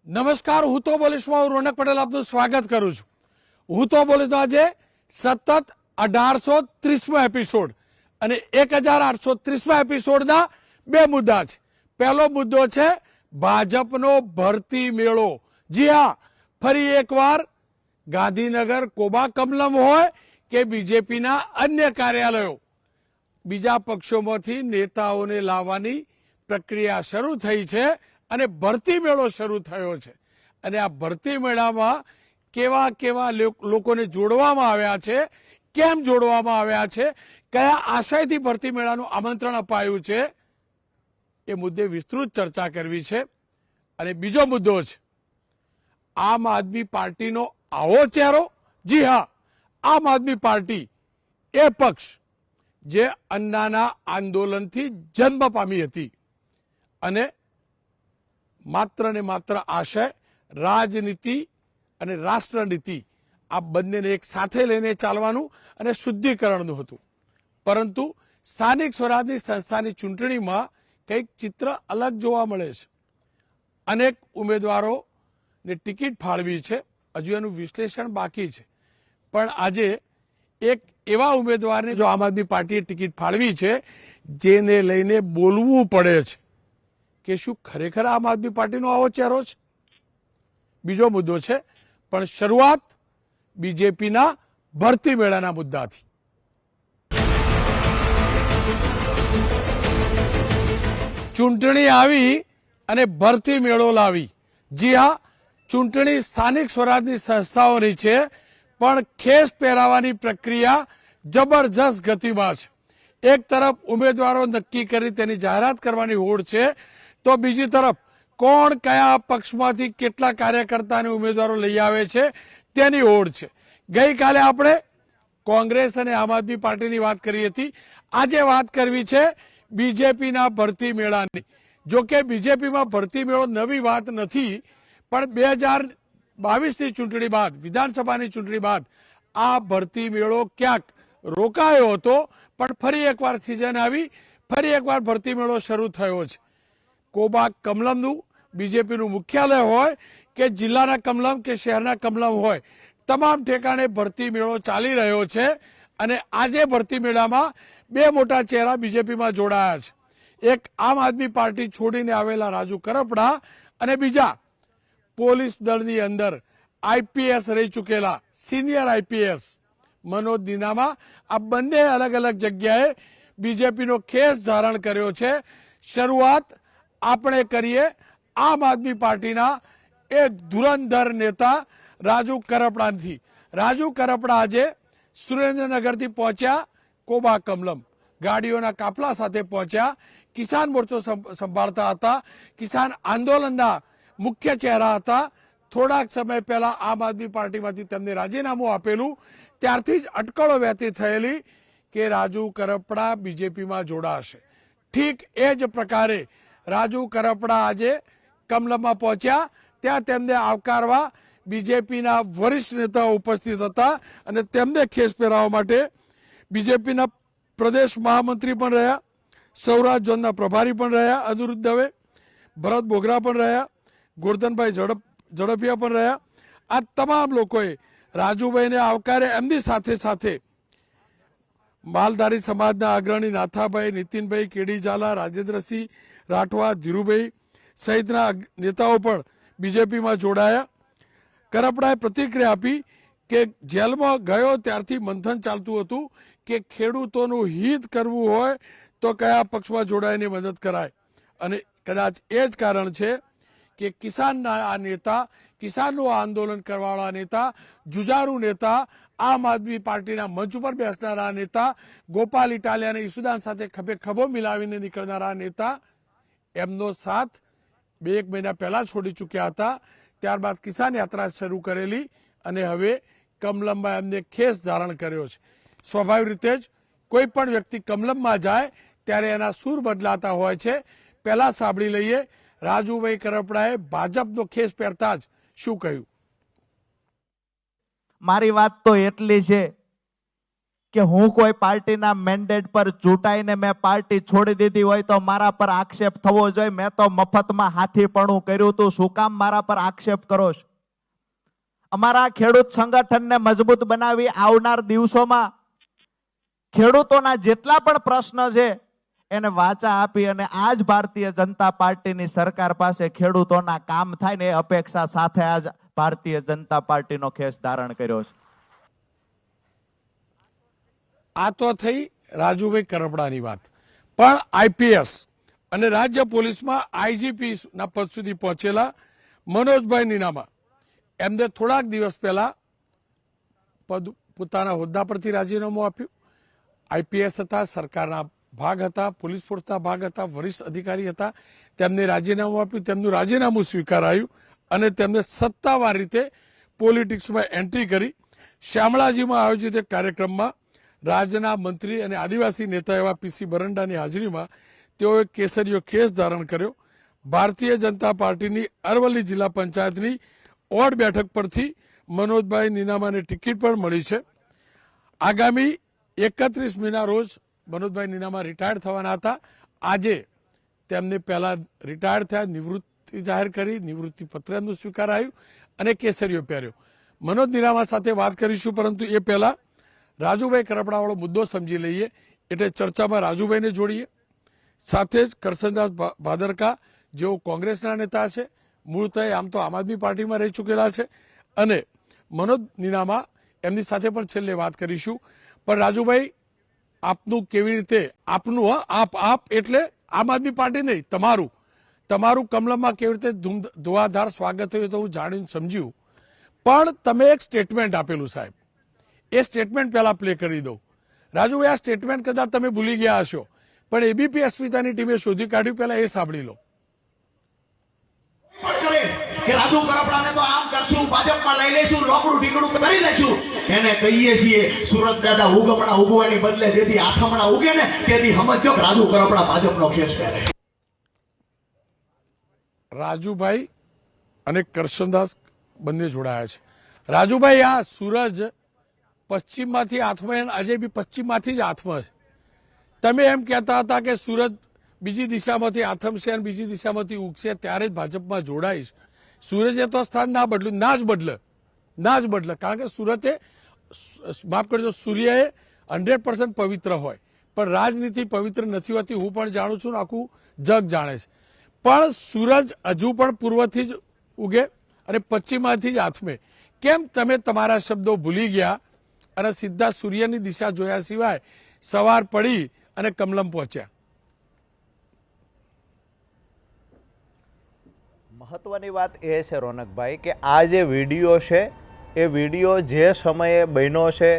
નમસ્કાર, હું તો બોલીશમાં હું રોનક પટેલ આપનું સ્વાગત કરું છું. હું તો બોલી તો આજે સતત 1830મો એપિસોડ અને 1830મા એપિસોડના બે મુદ્દા છે. પહેલો મુદ્દો છે ભાજપનો ભરતી મેળો. જી હા, ફરી એકવાર ગાંધીનગર કોબા કમલમ હોય કે બીજેપીના અન્ય કાર્યાલયો, બીજા પક્ષોમાંથી નેતાઓને લાવવાની પ્રક્રિયા શરૂ થઈ છે અને ભરતી મેળો શરૂ થયો છે. અને આ ભરતી મેળામાં કેવા કેવા લોકોને જોડવામાં આવ્યા છે, કેમ જોડવામાં આવ્યા છે, કયા આશયથી ભરતી મેળાનું આમંત્રણ અપાયું છે, એ મુદ્દે વિસ્તૃત ચર્ચા કરવી છે. અને બીજો મુદ્દો છે આમ આદમી પાર્ટીનો આવો ચહેરો. જી હા, આમ આદમી પાર્ટી એ પક્ષ જે અન્નાના આંદોલનથી જન્મ પામી હતી અને માત્ર ને માત્ર આશય રાજનીતિ અને રાષ્ટ્રનીતિ આ બંનેને એક સાથે લઈને ચાલવાનું અને શુદ્ધિકરણનું હતું. પરંતુ સ્થાનિક સ્વરાજની સંસ્થાની ચૂંટણીમાં કંઈક ચિત્ર અલગ જોવા મળે છે. અનેક ઉમેદવારોને ટિકિટ ફાળવી છે, હજુ એનું વિશ્લેષણ બાકી છે. પણ આજે એક એવા ઉમેદવારને જો આમ આદમી પાર્ટીએ ટિકિટ ફાળવી છે જેને લઈને બોલવું પડે છે કે શું ખરેખર આમ આદમી પાર્ટીનો આવો ચહેરો છે. બીજો મુદ્દો છે, પણ શરૂઆત બીજેપીના ભરતી મેળાના મુદ્દાથી. ચૂંટણી આવી અને ભરતી મેળો લાવી. જી હા, ચૂંટણી સ્થાનિક સ્વરાજની સંસ્થાઓની છે, પણ ખેસ પહેરાવાની પ્રક્રિયા જબરજસ્ત ગતિમાં છે. એક તરફ ઉમેદવારો નક્કી કરી તેની જાહેરાત કરવાની હોડ છે, તો બીજી તરફ કોણ કયા પક્ષમાંથી કેટલા કાર્યકર્તા અને ઉમેદવારો લઈ આવે છે તેની હોડ છે. ગઈકાલે આપણે કોંગ્રેસ અને આમ આદમી પાર્ટીની વાત કરી હતી. આજે વાત કરવી છે બીજેપીના ભરતી મેળાની. જો કે બીજેપીમાં ભરતી મેળો નવી વાત નથી, પણ 2022ની ચૂંટણી બાદ, વિધાનસભાની ચૂંટણી બાદ આ ભરતી મેળો ક્યાંક રોકાયો હતો, પણ ફરી એકવાર સિઝન આવી, ફરી એકવાર ભરતી મેળો શરૂ થયો છે. કોબા કમલમનું બીજેપીનું મુખ્યાલય હોય કે જિલ્લાના કમલમ કે શહેરના કમલમ હોય, તમામ ઠેકાણે ભરતી મેળો ચાલી રહ્યો છે. અને આજે ભરતી મેળામાં બે મોટા ચહેરા બીજેપીમાં જોડાયા છે. એક આમ આદમી પાર્ટી છોડીને આવેલા રાજુ કરપડા અને બીજા પોલીસ દળની અંદર આઈપીએસ રહી ચૂકેલા સિનિયર આઈપીએસ મનોજ દિનામા. આ બંને અલગ અલગ જગ્યાએ બીજેપીનો ખેસ ધારણ કર્યો છે. શરૂઆત આપણે કરીએ આમ આદમી પાર્ટીના એક ધુરંધર નેતા રાજુ કરપડાથી. રાજુ કરપડા આજે સુરેન્દ્રનગરથી પહોંચ્યા કોબા કમલમ, ગાડીઓના કાફલા સાથે પહોંચ્યા. કિસાન મોરચો સંભાળતા હતા, કિસાન આંદોલનના મુખ્ય ચહેરા હતા. થોડાક સમય પહેલા આમ આદમી પાર્ટીમાંથી તેમને રાજીનામું આપેલું, ત્યારથી જ અટકળો વહેતી થયેલી કે રાજુ કરપડા બીજેપીમાં જોડાશે. ઠીક એ જ પ્રકારે રાજુ કરપડા આજે કમલમમાં પહોંચ્યા. ત્યાં તેમને આવકારવા બીજેપીના વરિષ્ઠ નેતાઓ ઉપસ્થિત હતા અને તેમને ખેસ પહેરાવવા માટે બીજેપીના પ્રદેશ મહામંત્રી પણ રહ્યા, સૌરાષ્ટ્ર ઝોનના પ્રભારી પણ રહ્યા અનિરુદ્ધ દવે, ભરત બોગરા પણ રહ્યા, ગોરધનભાઈ ઝડપિયા પણ રહ્યા. આ તમામ લોકોએ રાજુભાઈને આવકારે. એમની સાથે સાથે માલધારી સમાજના અગ્રણી નાથાભાઈ, નીતિનભાઈ કેડી ઝાલા, રાજેન્દ્રસિંહ રાઠવા, ધીરુભાઈ સહિતના નેતાઓ પણ બીજેપીમાં જોડાયા. કરપડાએ પ્રતિક્રિયા આપી કે જેલમાં ગયો ત્યારથી મંથન ચાલતું હતું કે ખેડૂતોનું હિત કરવું હોય તો કયા પક્ષમાં જોડાઈને મદદ કરાય. અને કદાચ એ જ કારણ છે કે કિસાનના આ નેતા, કિસાનનું આંદોલન કરવાવાળા નેતા, જુજારુ નેતા, આમ આદમી પાર્ટીના મંચ ઉપર બેસનારા નેતા, ગોપાલ ઇટાલિયા અને ઈસુદાન સાથે ખભે ખભો મિલાવીને નીકળનારા નેતા, એમનો સાથ 2 મહિના પહેલા છોડી ચૂક્યા હતા. ત્યારબાદ કિસાન યાત્રા શરૂ કરેલી અને હવે કમલમમાં એમને ખેસ ધારણ કર્યો છે. સ્વાભાવિક રીતે જ કોઈ પણ વ્યક્તિ કમલમમાં જાય ત્યારે એના સૂર બદલાતા હોય છે. પહેલા સાંભળી લઈએ રાજુભાઈ કરપડાએ ભાજપનો ખેસ પહેરતા જ શું કહ્યું. મારી વાત તો એટલી છે કે હું કોઈ પાર્ટીના મેન્ડેટ પર ચૂંટાઈને મેં પાર્ટી છોડી દીધી હોય તો મારા પર આક્ષેપ થવો જોઈએ. મેં તો મફતમાં હાથીપણું કર્યું હતું, શું કામ મારા પર આક્ષેપ કરો છો? અમારા ખેડૂત સંગઠનને મજબૂત બનાવી આવનાર દિવસોમાં ખેડૂતોના જેટલા પણ પ્રશ્ન છે એને વાચા આપી અને આજ ભારતીય જનતા પાર્ટીની સરકાર પાસે ખેડૂતોના કામ થાય ને એ અપેક્ષા સાથે આજ ભારતીય જનતા પાર્ટીનો ખેસ ધારણ કર્યો છે. આ તો થઈ રાજુભાઈ કરપડાની વાત, પણ આઈપીએસ અને રાજ્ય પોલીસમાં આઈજીપી ના પદ સુધી પહોંચેલા મનોજભાઈ નીનામા એમને થોડાક દિવસ પહેલા પોતાના હોદ્દા પરથી રાજીનામું આપ્યું. આઈપીએસ હતા, સરકારના ભાગ હતા, પોલીસ ફોર્સના ભાગ હતા, વરિષ્ઠ અધિકારી હતા. તેમને રાજીનામું આપ્યું, તેમનું રાજીનામું સ્વીકારાયું અને તેમને સત્તાવાર રીતે પોલિટિક્સમાં એન્ટ્રી કરી. શામળાજીમાં આયોજિત એક કાર્યક્રમમાં રાજ્યના મંત્રી અને આદિવાસી નેતા એવા પીસી બરંડાની હાજરીમાં તેઓએ કેસરીયો ખેસ ધારણ કર્યો. ભારતીય જનતા પાર્ટીની અરવલ્લી જિલ્લા પંચાયતની ઓડ બેઠક પરથી મનોજભાઈ નીનામાને ટિકિટ પણ મળી છે. આગામી 31 મેના રોજ મનોજભાઈ નીનામા રિટાયર્ડ થવાના હતા. આજે તેમને પહેલા રિટાયર્ડ થયા, નિવૃત્તિ જાહેર કરી, નિવૃત્તિ પત્ર એમનું સ્વીકારાયું અને કેસરીયો પહેર્યો. મનોજ નીનામા સાથે વાત કરીશું, પરંતુ એ પહેલા રાજુભાઈ કરપડાવાળો મુદ્દો સમજી લઈએ. એટલે ચર્ચામાં રાજુભાઈને જોડીએ, સાથે જ કરશનદાસ ભાદરકા જેઓ કોંગ્રેસના નેતા છે, મૂળતઃ આમ તો આમ આદમી પાર્ટીમાં રહી ચૂકેલા છે, અને મનોજ નીનામા એમની સાથે પણ છેલ્લે વાત કરીશું. પણ રાજુભાઈ, આપનું કેવી રીતે, આપનું આપ એટલે આમ આદમી પાર્ટી નહીં, તમારું કમલમમાં કેવી રીતે ધુઆધાર સ્વાગત થયું તો હું જાણીને સમજ્યું. પણ તમે એક સ્ટેટમેન્ટ આપેલું સાહેબ, એ સ્ટેટમેન્ટ પહેલા પ્લે કરી દઉં. રાજુભાઈ, આ સ્ટેટમેન્ટ કદાચ તમે ભૂલી ગયા હશો, પણ એબીપી અસ્મિતાની ટીમે શોધી કાઢ્યું, પહેલા એ સાંભળી લો. કે રાજુ કરપડાને તો આમ કરશું, ભાજપમાં લઈ લેશું, લોકડું ઢીકડું કરી લેશું. એને કહીએ છીએ સુરત દાદા ઉગમણા ઉગવાની બદલે જેથી આથમણા ઉગે ને તેથી સમજો કે રાજુ કરપડા ભાજપનો ખેસ પહેરે. રાજુભાઈ અને કરશનદાસ બંને જોડાયા છે. રાજુભાઈ, આ સૂરજ પશ્ચિમમાંથી હાથમાં, આજે બી પશ્ચિમમાંથી જ હાથમાં છે. તમે એમ કહેતા હતા કે સુરત બીજી દિશામાંથી આથમશે અને બીજી દિશામાંથી ઉગશે ત્યારે જ ભાજપમાં જોડાઈશ. સુરજે તો સ્થાન ના બદલ્યું, ના જ બદલે, કારણ કે સુરતે, માફ કરજો, સૂર્યએ 100% પવિત્ર હોય, પણ રાજનીતિ પવિત્ર નથી હોતી. હું પણ જાણું છું, આખું જગ જાણે છે. પણ સૂરજ હજુ પણ પૂર્વથી જ ઉગે અને પશ્ચિમમાંથી જ આથમે. કેમ તમે તમારા શબ્દો ભૂલી ગયા અને સીધા સૂર્યની દિશા જોયા સિવાય સવાર પડી અને કમલમ પહોંચ્યા? મહત્વની વાત એ છે રોનકભાઈ કે આ જે વિડીયો છે એ વિડીયો જે સમયે બન્યો છે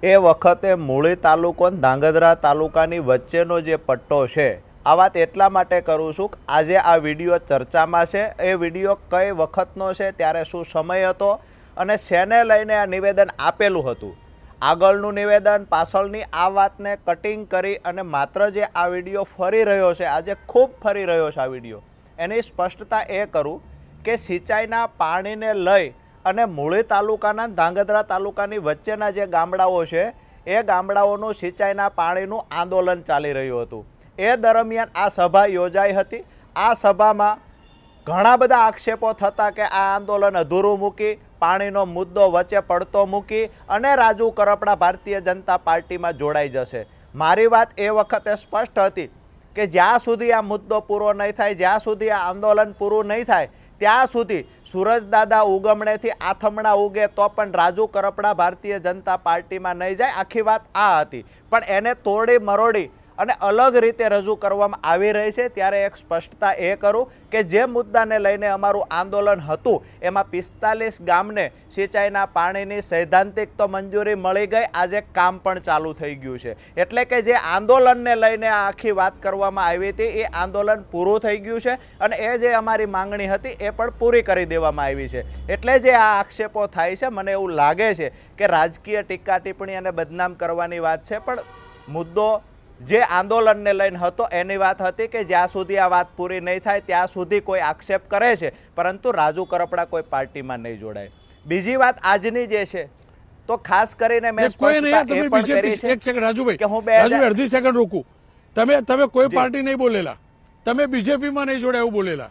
એ વખતે મૂળી તાલુકો અને ધાંગધ્રા તાલુકાની વચ્ચેનો જે પટ્ટો છે. આ વાત એટલા માટે કરું છું કે આજે આ વિડીયો ચર્ચામાં છે. એ વિડીયો કઈ વખતનો છે, ત્યારે શું સમય હતો અને શેને લઈને આ નિવેદન આપેલું હતું, આગળનું નિવેદન, પાછળની આ વાતને કટિંગ કરી અને માત્ર જે આ વિડીયો ફરી રહ્યો છે, આજે ખૂબ ફરી રહ્યો છે આ વિડીયો, એની સ્પષ્ટતા એ કરું કે સિંચાઈના પાણીને લઈ અને મૂળી તાલુકાના ધાંગધ્રા તાલુકાની વચ્ચેના જે ગામડાઓ છે એ ગામડાઓનું સિંચાઈના પાણીનું આંદોલન ચાલી રહ્યું હતું. એ દરમિયાન આ સભા યોજાઈ હતી. આ સભામાં ઘણા બધા આક્ષેપો થતા કે આ આંદોલન અધૂરું મૂકી, પાણીનો મુદ્દો વચ્ચે પડતો મૂકી અને રાજુ કરપડા ભારતીય જનતા પાર્ટીમાં જોડાઈ જશે. મારી વાત એ વખતે સ્પષ્ટ હતી કે જ્યાં સુધી આ મુદ્દો પૂરો નહીં થાય, જ્યાં સુધી આ આંદોલન પૂરું નહીં થાય, ત્યાં સુધી સૂરજદાદા ઉગમણેથી આથમણા ઉગે તો પણ રાજુ કરપડા ભારતીય જનતા પાર્ટીમાં નહીં જાય. આખી વાત આ હતી, પણ એને તોડી મરોડી અને અલગ રીતે રજૂ કરવામાં આવી રહી છે. ત્યારે એક સ્પષ્ટતા એ કરું કે જે મુદ્દાને લઈને અમારું આંદોલન હતું એમાં 45 ગામને સિંચાઈના પાણીની સૈદ્ધાંતિક તો મંજૂરી મળી ગઈ, આજે કામ પણ ચાલુ થઈ ગયું છે. એટલે કે જે આંદોલનને લઈને આ આખી વાત કરવામાં આવી હતી એ આંદોલન પૂરું થઈ ગયું છે અને એ જે અમારી માંગણી હતી એ પણ પૂરી કરી દેવામાં આવી છે. એટલે જે આ આક્ષેપો થાય છે, મને એવું લાગે છે કે રાજકીય ટીકા ટિપ્પણી અને બદનામ કરવાની વાત છે, પણ મુદ્દો જે આંદોલનને લઈને હતો એની વાત હતી કે જ્યાં સુધી આ વાત પૂરી નહીં થાય ત્યાં સુધી કોઈ આક્ષેપ કરે છે, પરંતુ રાજુ કરપડા કોઈ પાર્ટીમાં નહીં જોડાય. બીજી વાત આજની જે છે તો ખાસ કરીને મેં કોઈ નહીં, સ્પષ્ટતા તમે એ પણ કરી બીજેપી છે એક સેકન્ડ રાજુભાઈ, કે હું 2000 રાજુભાઈ અડધી સેકન્ડ રોકું. તમે કોઈ જી. પાર્ટી નહીં બોલેલા, તમે બીજેપીમાં નહીં જોડે એવું બોલેલા.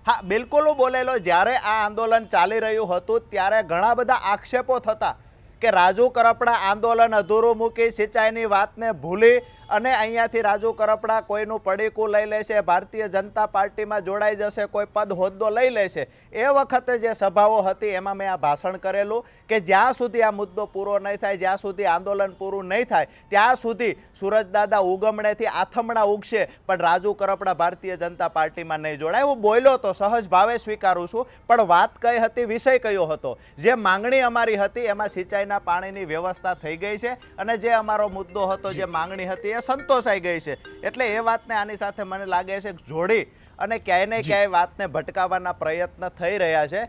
હા બિલકુલ હું બોલેલો. જ્યારે આ આંદોલન ચાલી રહ્યું હતું ત્યારે ઘણા બધા આક્ષેપો થતા કે રાજુ કરપડા આંદોલન અધૂરું મૂકી સિંચાઈની વાતને ભૂલી અને અહીંયાથી રાજુ કરપડા કોઈનું પડીકું લઈ લેશે, ભારતીય જનતા પાર્ટીમાં જોડાઈ જશે, કોઈ પદ હોદ્દો લઈ લેશે. એ વખતે જે સભાઓ હતી એમાં મેં આ ભાષણ કરેલું કે જ્યાં સુધી આ મુદ્દો પૂરો નહીં થાય, જ્યાં સુધી આંદોલન પૂરું નહીં થાય ત્યાં સુધી સુરજદાદા ઉગમણેથી આથમણા ઉગશે, પણ રાજુ કરપડા ભારતીય જનતા પાર્ટીમાં નહીં જોડાય. હું બોલ્યો તો સહજ ભાવે સ્વીકારું છું, પણ વાત કઈ હતી, વિષય કયો હતો? જે માંગણી અમારી હતી એમાં સિંચાઈના પાણીની વ્યવસ્થા થઈ ગઈ છે અને જે અમારો મુદ્દો હતો, જે માંગણી હતી એ સંતોષાઈ ગઈ છે. એટલે એ વાતને આની સાથે મને લાગે છે જોડી અને ક્યાંય ને ક્યાંય વાતને ભટકાવવાના પ્રયત્ન થઈ રહ્યા છે.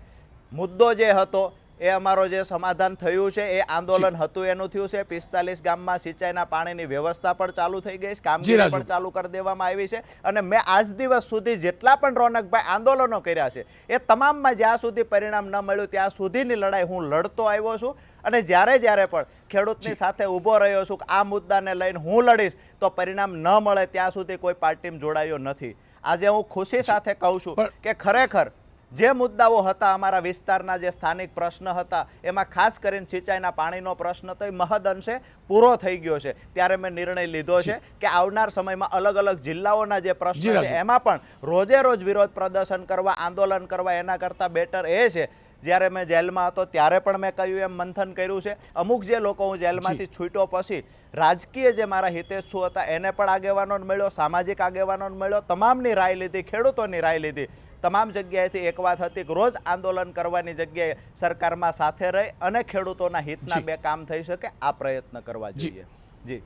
મુદ્દો જે હતો એ અમારો જે સમાધાન થયું છે એ આંદોલન હતું એનું થયું છે. 45 ગામમાં સિંચાઈના પાણીની વ્યવસ્થા પણ ચાલુ થઈ ગઈ છે, કામગીરી પણ ચાલુ કરી દેવામાં આવી છે. અને મેં આજ દિવસ સુધી જેટલા પણ રોનકભાઈ આંદોલનો કર્યા છે એ તમામમાં જ્યાં સુધી પરિણામ ન મળ્યું ત્યાં સુધીની લડાઈ હું લડતો આવ્યો છું. અને જ્યારે પણ ખેડૂતની સાથે ઊભો રહ્યો છું કે આ મુદ્દાને લઈને હું લડીશ, તો પરિણામ ન મળે ત્યાં સુધી કોઈ પાર્ટીમાં જોડાયો નથી. આજે હું ખુશી સાથે કહું છું કે ખરેખર જે મુદ્દાઓ હતા અમારા વિસ્તારના, જે સ્થાનિક પ્રશ્ન હતા, એમાં ખાસ કરીને સિંચાઈના પાણીનો પ્રશ્ન તો એ મહદ અંશે પૂરો થઈ ગયો છે. ત્યારે મેં નિર્ણય લીધો છે કે આવનાર સમયમાં અલગ અલગ જિલ્લાઓના જે પ્રશ્નો છે એમાં પણ રોજે રોજ વિરોધ પ્રદર્શન કરવા, આંદોલન કરવા એના કરતાં બેટર એ છે. જ્યારે મેં જેલમાં હતો ત્યારે પણ મેં કહ્યું એમ મંથન કર્યું છે. અમુક જે લોકો હું જેલમાંથી છૂટ્યો પછી રાજકીય જે મારા હિતેચ્છુ હતા એને પણ આગેવાનો મળ્યો, સામાજિક આગેવાનો મળ્યો, તમામની રાય લીધી, ખેડૂતોની રાય લીધી. તમામ જગ્યાએથી એક વાત હતી કે રોજ આંદોલન કરવાની જગ્યાએ સરકારમાં સાથે રહી અને ખેડૂતોના હિતના બે કામ થઈ શકે આ પ્રયત્ન કરવા જોઈએ. જી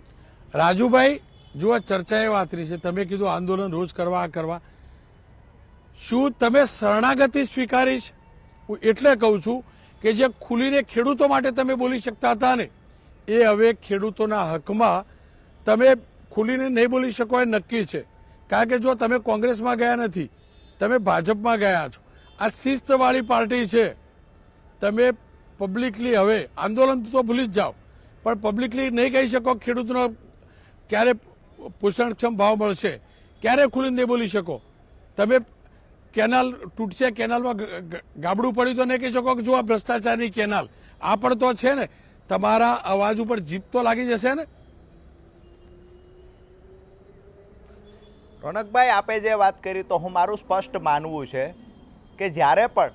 રાજુભાઈ, જો આ ચર્ચા એ વાતરી છે, તમે કીધું આંદોલન રોજ કરવા, શું તમે શરણાગતિ સ્વીકારી છે? હું એટલે કહું છું કે જે ખુલીને ખેડૂતો માટે તમે બોલી શકતા હતા ને, એ હવે ખેડૂતોના હકમાં તમે ખુલીને નહીં બોલી શકો એ નક્કી છે. કારણ કે જો તમે કોંગ્રેસમાં ગયા નથી, તમે ભાજપમાં ગયા છો, આ શિસ્તવાળી પાર્ટી છે. તમે પબ્લિકલી હવે આંદોલન તો ભૂલી જ જાઓ, પણ પબ્લિકલી નહીં કહી શકો ખેડૂતનો ક્યારે પોષણક્ષમ ભાવ મળશે, ક્યારે ખુલીને નહીં બોલી શકો. તમે કેનાલ તૂટશે, કેનાલમાં ગાબડું પડ્યું તો નહીં કહી શકો કે જો આ ભ્રષ્ટાચારની કેનાલ. આ પણ તો છે ને, તમારા અવાજ ઉપર જીપ તો લાગી જશે ને. રોનકભાઈ, આપે જે વાત કરી તો હું મારું સ્પષ્ટ માનવું છે કે જ્યારે પણ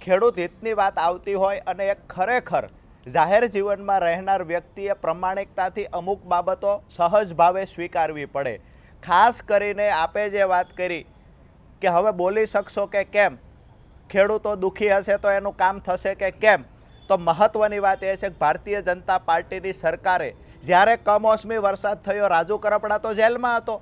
ખેડૂત હિતની વાત આવતી હોય અને એક ખરેખર જાહેર જીવનમાં રહેનાર વ્યક્તિએ પ્રમાણિકતાથી અમુક બાબતો સહજ ભાવે સ્વીકારવી પડે. ખાસ કરીને આપે જે વાત કરી કે હવે બોલી શકશો કે કેમ, ખેડૂતો દુઃખી હશે તો એનું કામ થશે કે કેમ, તો મહત્વની વાત એ છે કે ભારતીય જનતા પાર્ટીની સરકારે જ્યારે કમોસમી વરસાદ થયો, રાજુ કરપડા તો જેલમાં હતો,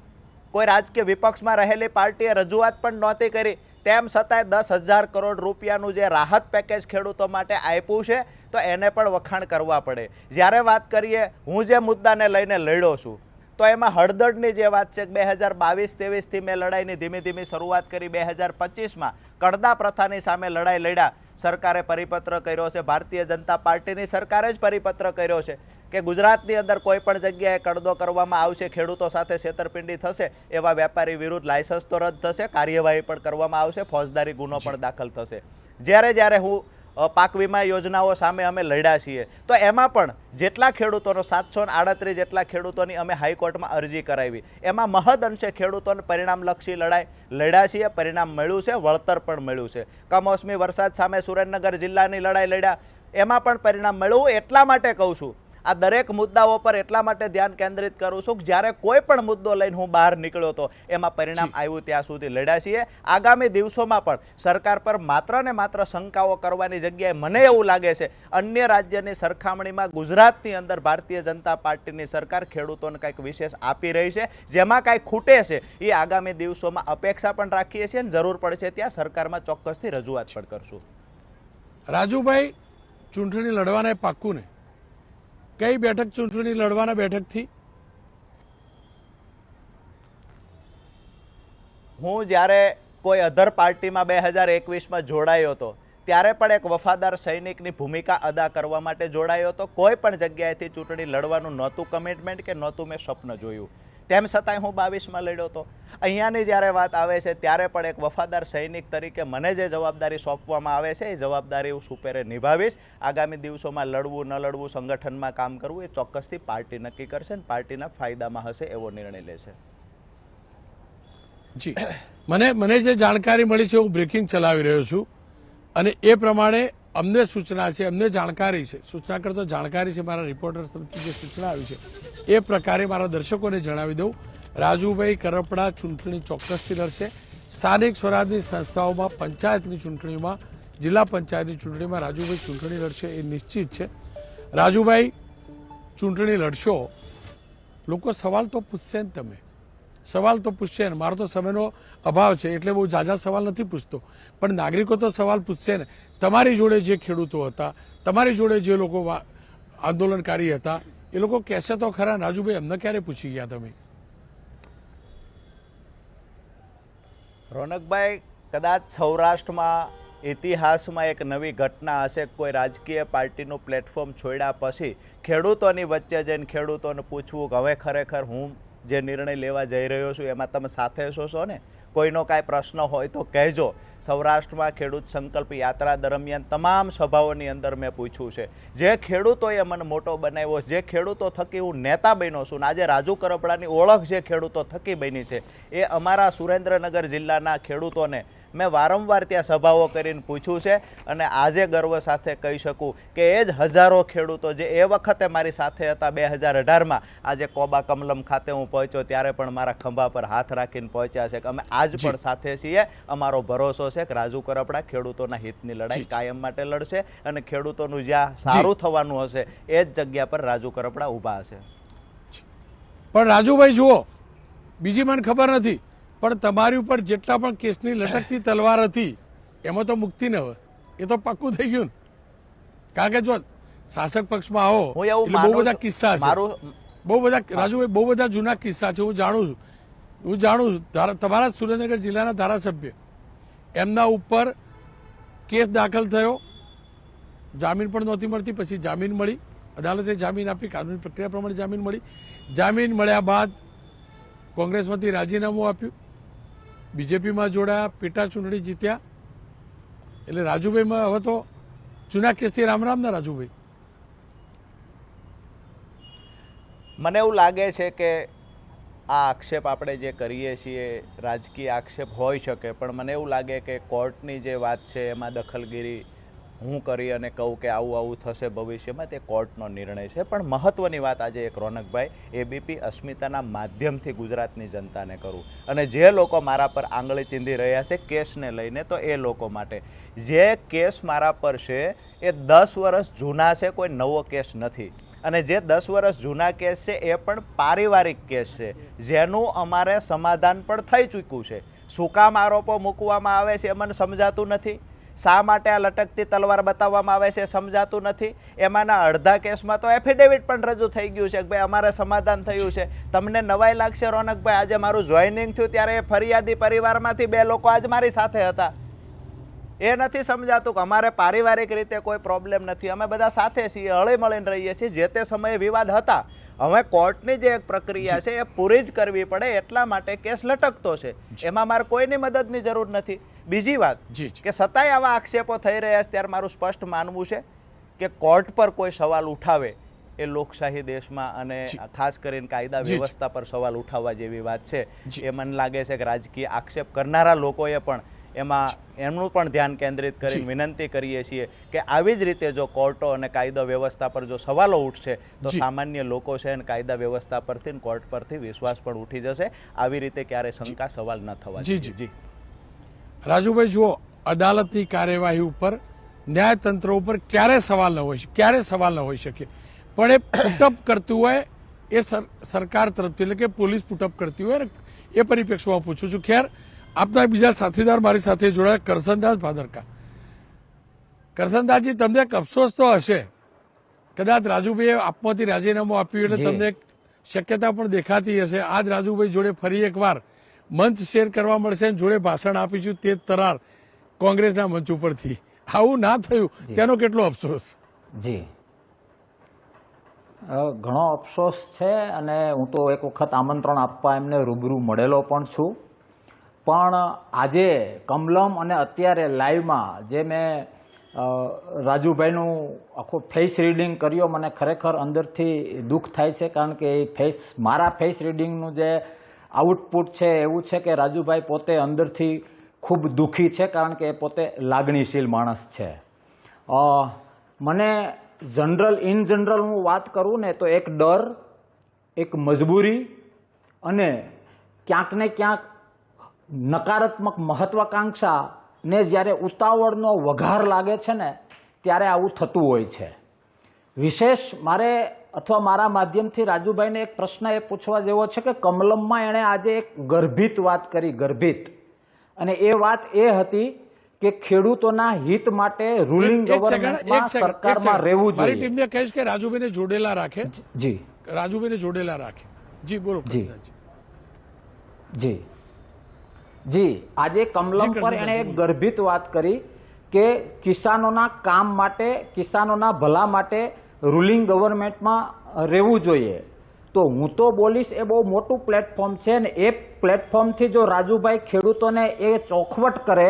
કોઈ રાજકીય વિપક્ષમાં રહેલી પાર્ટીએ રજૂઆત પણ નહોતી કરી, તેમ છતાંય 10,000 કરોડ રૂપિયાનું જે રાહત પેકેજ ખેડૂતો માટે આપ્યું છે તો એને પણ વખાણ કરવા પડે. જ્યારે વાત કરીએ હું જે મુદ્દાને લઈને લડ્યો છું તો એમાં હળદરની જે વાત છે 2022-23થી મેં લડાઈની ધીમી ધીમી શરૂઆત કરી. 2025માં કડદા પ્રથાની સામે લડાઈ લડ્યા, સરકારે પરિપત્ર કર્યો છે, ભારતીય જનતા પાર્ટીની સરકારે જ પરિપત્ર કર્યો છે કે ગુજરાતની અંદર કોઈ પણ જગ્યાએ કડદો કરવામાં આવશે, ખેડૂતો સાથે છેતરપિંડી થશે, એવા વેપારી વિરુદ્ધ લાયસન્સ તો રદ થશે, કાર્યવાહી પણ કરવામાં આવશે, ફોજદારી ગુનો પણ દાખલ થશે. જ્યારે હું પાક વીમા યોજનાઓ સામે અમે લડ્યા છીએ તો એમાં પણ જેટલા ખેડૂતોનો 738 જેટલા ખેડૂતોની અમે હાઈકોર્ટમાં અરજી કરાવી, એમાં મહદ અંશે ખેડૂતોને પરિણામલક્ષી લડાઈ લડ્યા છીએ, પરિણામ મળ્યું છે, વળતર પણ મળ્યું છે. કમોસમી વરસાદ સામે સુરેન્દ્રનગર જિલ્લાની લડાઈ લડ્યા, એમાં પણ પરિણામ મળ્યું. એટલા માટે કહું છું, આ દરેક મુદ્દાઓ પર એટલા માટે ધ્યાન કેન્દ્રિત કરું છું કે જ્યારે કોઈ પણ મુદ્દો લઈને હું બહાર નીકળ્યો હતો એમાં પરિણામ આવ્યું ત્યાં સુધી લડ્યા છીએ. આગામી દિવસોમાં પણ સરકાર પર માત્ર ને માત્ર શંકાઓ કરવાની જગ્યાએ મને એવું લાગે છે અન્ય રાજ્યની સરખામણીમાં ગુજરાતની અંદર ભારતીય જનતા પાર્ટીની સરકાર ખેડૂતોને કંઈક વિશેષ આપી રહી છે. જેમાં કાંઈ ખૂટે છે એ આગામી દિવસોમાં અપેક્ષા પણ રાખીએ છીએ અને જરૂર પડશે ત્યાં સરકારમાં ચોક્કસથી રજૂઆત પણ કરશું. રાજુભાઈ, ચૂંટણી લડવાના પાક્કું ને? કઈ બેઠક ચૂંટણી લડવાના બેઠકથી? હું જ્યારે કોઈ અધર પાર્ટીમાં 2021માં જોડાયો હતો ત્યારે પણ એક વફાદાર સૈનિકની ભૂમિકા અદા કરવા માટે જોડાયો હતો. કોઈ પણ જગ્યાએથી ચૂંટણી લડવાનું નહોતું કમિટમેન્ટ કે નહોતું મેં સ્વપ્ન જોયું. તેમ છતાંય હું 22માં લડ્યો હતો. અહીંયાની જ્યારે વાત આવે છે ત્યારે પણ એક વફાદાર સૈનિક તરીકે મને જે જવાબદારી સોંપવામાં આવે છે એ જવાબદારી હું સુપેરે નિભાવીશ. આગામી દિવસોમાં લડવું ન લડવું, સંગઠનમાં કામ કરવું એ ચોક્કસથી પાર્ટી નક્કી કરશે અને પાર્ટીના ફાયદામાં હશે એવો નિર્ણય લેશે. જી, મને જે જાણકારી મળી છે હું બ્રેકિંગ ચલાવી રહ્યો છું અને એ પ્રમાણે અમને સૂચના છે, અમને જાણકારી છે, સૂચના કરતો જાણકારી છે, મારા રિપોર્ટર તરફથી જે સૂચના આવી છે એ પ્રકારે મારા દર્શકોને જણાવી દઉં. રાજુભાઈ કરપડા ચૂંટણી ચોક્કસથી લડશે. સ્થાનિક સ્વરાજની સંસ્થાઓમાં પંચાયતની ચૂંટણીમાં, જિલ્લા પંચાયતની ચૂંટણીમાં રાજુભાઈ ચૂંટણી લડશે એ નિશ્ચિત છે. રાજુભાઈ ચૂંટણી લડશો, લોકો સવાલ તો પૂછશે ને, તમે સવાલ તો પૂછશે ને. મારો તો સમયનો અભાવ છે એટલે બહુ ઝાઝા સવાલ નથી પૂછતો, પણ નાગરિકો તો સવાલ પૂછશે ને. તમારી જોડે જે ખેડૂતો હતા, તમારી જોડે જે લોકો આંદોલનકારી હતા, એ લોકો કહેશે તો ખરા રાજુભાઈ અમને ક્યારે પૂછી ગયા તમે? રોનકભાઈ, કદાચ સૌરાષ્ટ્રમાં ઇતિહાસમાં એક નવી ઘટના હશે. કોઈ રાજકીય પાર્ટીનું પ્લેટફોર્મ છોડ્યા પછી ખેડૂતોની વચ્ચે જઈને ખેડૂતોને પૂછવું કે હવે ખરેખર હું જે નિર્ણય લેવા જઈ રહ્યો છું એમાં તમે સાથે છો ને? કોઈનો કાંઈ પ્રશ્ન હોય તો કહેજો. સૌરાષ્ટ્રમાં ખેડૂત સંકલ્પ યાત્રા દરમિયાન તમામ સભાઓની અંદર મેં પૂછ્યું છે. જે ખેડૂતોએ મને મોટો બનાવ્યો, જે ખેડૂતો થકી હું નેતા બન્યો છું, આજે રાજુ કરપડાની ઓળખ જે ખેડૂતો થકી બની છે એ અમારા સુરેન્દ્રનગર જિલ્લાના ખેડૂતોને મેં વારંવાર ત્યાં સભાઓ કરીને પૂછ્યું છે. અને આજે ગર્વ સાથે કહી શકું કે એ જ હજારો ખેડૂતો જે એ વખતે મારી સાથે હતા 2018માં, આજે કોબા કમલમ ખાતે હું પહોંચ્યો ત્યારે પણ મારા ખંભા પર હાથ રાખીને પહોંચ્યા છે કે અમે આજ પણ સાથે છીએ. અમારો ભરોસો છે કે રાજુ કરપડા ખેડૂતોના હિતની લડાઈ કાયમ માટે લડશે અને ખેડૂતોનું જ્યાં સારું થવાનું હશે એ જ જગ્યા પર રાજુ કરપડા ઊભા હશે. પણ રાજુભાઈ જુઓ, બીજી મને ખબર નથી, પણ તમારી ઉપર જેટલા પણ કેસની લટકતી તલવાર હતી એમાં તો મુક્તિ ન હોય, એ તો પાક્કું થઈ ગયું ને. કારણ કે જો શાસક પક્ષમાં આવો એટલે બહુ બધા કિસ્સા છે, બહુ બધા રાજુભાઈ, બહુ બધા જૂના કિસ્સા છે. હું જાણું છું. તમારા સુરેન્દ્રનગર જિલ્લાના ધારાસભ્ય, એમના ઉપર કેસ દાખલ થયો, જામીન પણ નહોતી મળતી, પછી જામીન મળી, અદાલતે જામીન આપી, કાનૂની પ્રક્રિયા પ્રમાણે જામીન મળી. જામીન મળ્યા બાદ કોંગ્રેસમાંથી રાજીનામું આપ્યું, બીજેપીમાં જોડાયા, પેટા ચૂંટણી જીત્યા. એટલે રાજુભાઈમાં હવે તો જૂના કેસથી રામ રામ ના રાજુભાઈ. મને એવું લાગે છે કે આ આક્ષેપ આપણે જે કરીએ છીએ રાજકીય આક્ષેપ હોઈ શકે, પણ મને એવું લાગે કે કોર્ટની જે વાત છે એમાં દખલગીરી હું કરી અને કહું કે આવું થશે ભવિષ્યમાં, તે કોર્ટનો નિર્ણય છે. પણ મહત્વની વાત આજે એક રોનકભાઈ, એબીપી અસ્મિતાના માધ્યમથી ગુજરાતની જનતાને કરું, અને જે લોકો મારા પર આંગળી ચીંધી રહ્યા છે કેસને લઈને, તો એ લોકો માટે જે કેસ મારા પર છે એ 10 વર્ષ જૂના છે, કોઈ નવો કેસ નથી. અને જે 10 વર્ષ જૂના કેસ છે એ પણ પારિવારિક કેસ છે, જેનું અમારે સમાધાન પણ થઈ ચૂક્યું છે. શું કામ આરોપો મૂકવામાં આવે છે એ મને સમજાતું નથી. શા માટે આ લટકતી તલવાર બતાવવામાં આવે છે સમજાતું નથી. એમાંના અડધા કેસમાં તો એફિડેવિટ પણ રજૂ થઈ ગયું છે કે ભાઈ અમારે સમાધાન થયું છે. તમને નવાઈ લાગશે રોનકભાઈ, આજે મારું જોઈનિંગ થયું ત્યારે એ ફરિયાદી પરિવારમાંથી 2 લોકો આજ મારી સાથે હતા. એ નથી સમજાતું કે અમારે પારિવારિક રીતે કોઈ પ્રોબ્લેમ નથી, અમે બધા સાથે છીએ, હળી મળીને રહીએ છીએ. જે તે સમયે વિવાદ હતા, હવે કોર્ટની જે એક પ્રક્રિયા છે એ પૂરી જ કરવી પડે, એટલા માટે કેસ લટકતો છે. એમાં મારે કોઈની મદદની જરૂર નથી. બીજી વાત કે છતાંય આવા આક્ષેપો થઈ રહ્યા છે ત્યારે મારું સ્પષ્ટ માનવું છે કે કોર્ટ પર કોઈ સવાલ ઉઠાવે એ લોકશાહી દેશમાં અને ખાસ કરીને કાયદા વ્યવસ્થા પર સવાલ ઉઠાવવા જેવી વાત છે. એ મને લાગે છે કે રાજકીય આક્ષેપ કરનારા લોકોએ પણ એમાં એમનું પણ ધ્યાન કેન્દ્રિત કરીને વિનંતી કરીએ છીએ કે આવી જ રીતે જો કોર્ટો અને કાયદા વ્યવસ્થા પર જો સવાલો ઉઠશે તો સામાન્ય લોકો છે અને કાયદા વ્યવસ્થા પરથી કોર્ટ પરથી વિશ્વાસ પણ ઉઠી જશે. આવી રીતે ક્યારે શંકા સવાલ ન થવા જોઈએ. જી રાજુભાઈ, જુઓ, અદાલતની કાર્યવાહી ઉપર, ન્યાયતંત્ર ઉપર ક્યારે સવાલ ન હોઈ શકે, પણ એ પુટઅપ કરતું હોય એ સરકાર તરફથી, એટલે કે પોલીસ પુટઅપ કરતી હોય ને એ પરિપ્રેક્ષમાં પૂછું છું. ખેર, આપના બીજા સાથીદાર મારી સાથે જોડાયા, કરસનદાસ ભાદરકા. કરસનદાસજી, તમને એક અફસોસ તો હશે, કદાચ રાજુભાઈએ આપમાંથી રાજીનામું આપ્યું એટલે તમને એક શક્યતા પણ દેખાતી હશે આજ રાજુભાઈ જોડે ફરી એકવાર મંચ શેર કરવા મળશે, જોડે ભાષણ આપીશું તે તરાર કોંગ્રેસના મંચ ઉપરથી. આવું ના થયું તેનો કેટલો અફસોસ? જી, ઘણો અફસોસ છે. અને હું તો એક વખત આમંત્રણ આપવા એમને રૂબરૂ મળેલો પણ છું. પણ આજે કમલમ અને અત્યારે લાઈવમાં જે મેં રાજુભાઈનું આખું ફેસ રીડિંગ કર્યો, મને ખરેખર અંદરથી દુઃખ થાય છે. કારણ કે એ મારા ફેસ રીડિંગનું જે આઉટપુટ છે એવું છે કે રાજુભાઈ પોતે અંદરથી ખૂબ દુઃખી છે, કારણ કે એ પોતે લાગણીશીલ માણસ છે. મને ઇન જનરલ હું વાત કરું ને તો એક ડર, એક મજબૂરી અને ક્યાંક ને ક્યાંક નકારાત્મક મહત્વાકાંક્ષા ને જ્યારે ઉતાવળનો વઘાર લાગે છે ને ત્યારે આવું થતું હોય છે. વિશેષ મારે અથવા મારા માધ્યમથી રાજુભાઈને એક પ્રશ્ન એ પૂછવા જેવો છે કે કમલમમાં એણે આજે એક ગર્ભિત વાત કરી, ગર્ભિત. અને એ વાત એ હતી કે ખેડૂતોના હિત માટે રૂલિંગ ગવર્નમેન્ટમાં સરકારમાં રહેવું મારી જોઈએ. ટીમને કહીશ કે રાજુભાઈને જોડેલા રાખે. જી રાજુભાઈને જોડેલા રાખે. જી બોલો. જી જી, આજે કમલમ પર એણે એક ગર્ભિત વાત કરી કે કિસાનોના કામ માટે, કિસાનોના ભલા માટે રૂલિંગ ગવર્નમેન્ટમાં રહેવું જોઈએ. તો હું તો બોલીશ એ બહુ મોટું પ્લેટફોર્મ છે ને એ પ્લેટફોર્મથી જો રાજુભાઈ ખેડૂતોને એ ચોખવટ કરે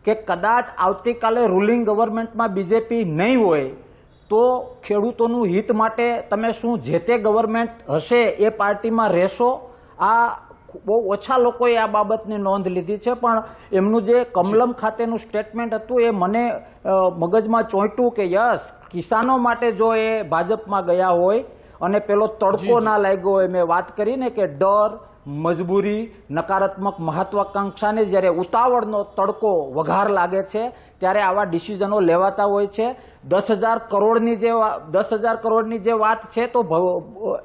કે કદાચ આવતીકાલે રૂલિંગ ગવર્નમેન્ટમાં બીજેપી નહીં હોય તો ખેડૂતોનું હિત માટે તમે શું જે તે ગવર્નમેન્ટ હશે એ પાર્ટીમાં રહેશો. આ બહુ ઓછા લોકોએ આ બાબતની નોંધ લીધી છે. પણ એમનું જે કમલમ ખાતેનું સ્ટેટમેન્ટ હતું એ મને મગજમાં ચોંટ્યું કે યસ, કિસાનો માટે જો એ ભાજપમાં ગયા હોય અને પેલો તડકો ના લાગ્યો હોય, મેં વાત કરીને કે ડર, મજબૂરી, નકારાત્મક મહત્વાકાંક્ષાને જ્યારે ઉતાવળનો તડકો વઘાર લાગે છે ત્યારે આવા ડિસિઝનો લેવાતા હોય છે. 10,000 કરોડની જે વાત છે તો